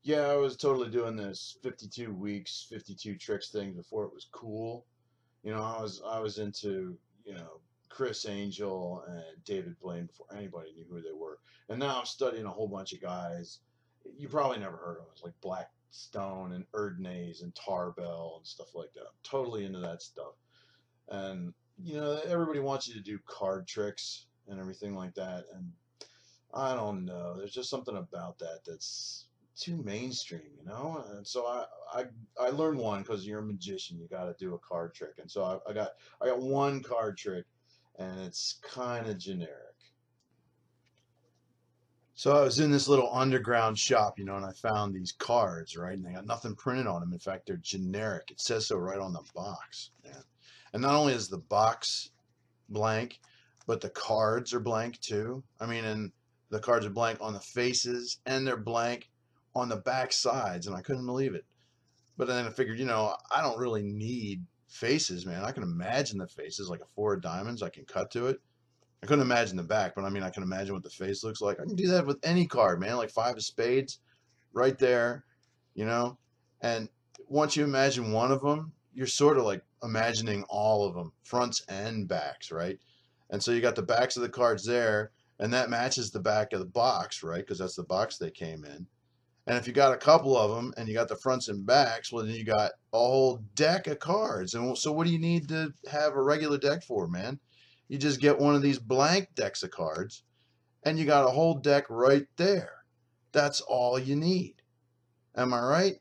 Yeah, I was totally doing this 52 weeks, 52 tricks thing before it was cool. I was into, Chris Angel and David Blaine before anybody knew who they were. And now I'm studying a whole bunch of guys. You probably never heard of them. It's like Black Stone and Erdnase and Tarbell and stuff like that. I'm totally into that stuff. And everybody wants you to do card tricks and everything like that. And I don't know. There's just something about that that's too mainstream, And so I learned one because you're a magician. You got to do a card trick, and so I got one card trick, and it's kind of generic. So I was in this little underground shop, and I found these cards, right? And they got nothing printed on them. In fact, they're generic. It says so right on the box, man. And not only is the box blank, but the cards are blank too. I mean, and the cards are blank on the faces and they're blank on the back sides, and I couldn't believe it. But then I figured, I don't really need faces, man. I can imagine the faces, like a four of diamonds. I can cut to it. I couldn't imagine the back, but I mean, I can imagine what the face looks like. I can do that with any card, man. Like five of spades, right there, you know. And once you imagine one of them, you're sort of like imagining all of them, fronts and backs, right? And so you got the backs of the cards there, and that matches the back of the box, right? Because that's the box they came in. And if you got a couple of them and you got the fronts and backs, well, then you got a whole deck of cards. And so, what do you need to have a regular deck for, man? You just get one of these blank decks of cards, and you got a whole deck right there. That's all you need. Am I right?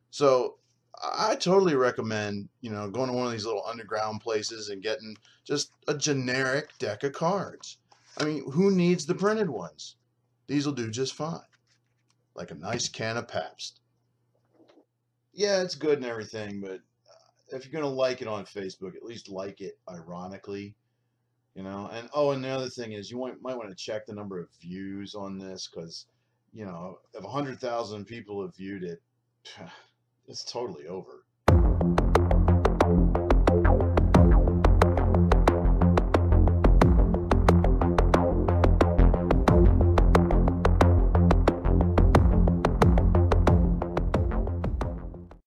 So, I totally recommend, going to one of these little underground places and getting just a generic deck of cards. I mean, who needs the printed ones? These will do just fine. Like a nice can of Pabst. Yeah, it's good and everything, but if you're gonna like it on Facebook, at least like it ironically. And oh, and the other thing is, might want to check the number of views on this because, if 100,000 people have viewed it, it's totally over.